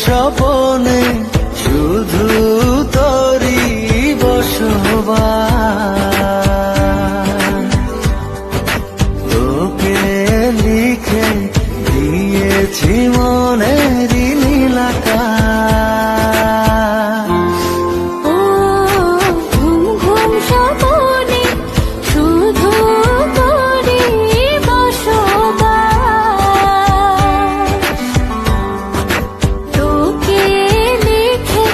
স্বপনে শুধু তোরই বসবাস। তোকে লিখে দিয়েছি মনের নীল আকাশ। ও ঘুম ঘুম স্বপনে শুধু তোরই বসবাস। তোকে লিখে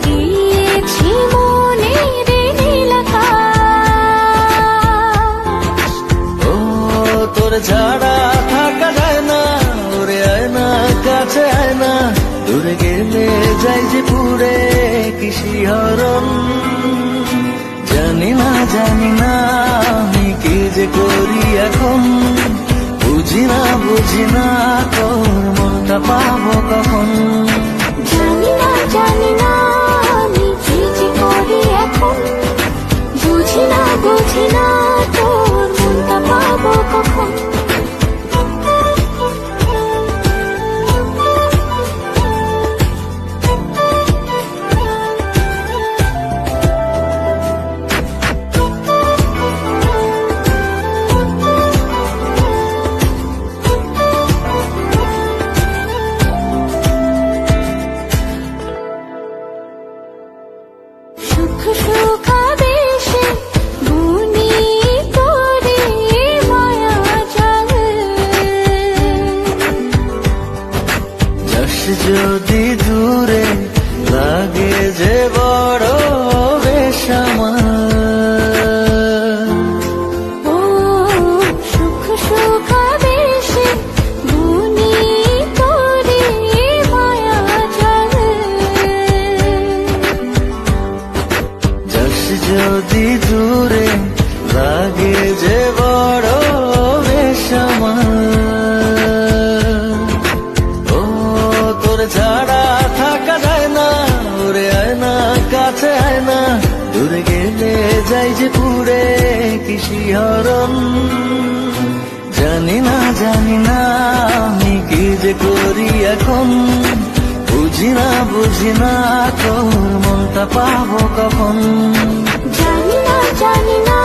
দিয়েছি মনের নীল আকাশ। ও তোর ছাড়া থাকা যায় না, ওরে আয় না কাছে আয় না, দূরে গেলে যাই যে পুরে কি শিহরণ। জানি না আমি কি যে করি এখন, বুঝি না তোর মনটা পাবো কখন। জানি না আমি কি যে করি এখন, বুঝি না তোর মনটা পাবো কখন। সুখ সুখাবেশে বুনি তোরে মায়া জাল। যাস যদি দূরে লাগে যে বড় বেশ আমার। ও সুখ সুখাবেশে বুনি তোরে মায়া জাল। যাস যদি দূরে লাগে যে বড় বেশ আমার। ও তোর ছাড়া থাকা যায় না, ওরে আয় না কাছে আয় না, দূরে গেলে যাই যে পুরে কি শিহরণ। জানি না আমি কি যে করি এখন, বুঝি না তোর মনটা পাবো কখন। জানি না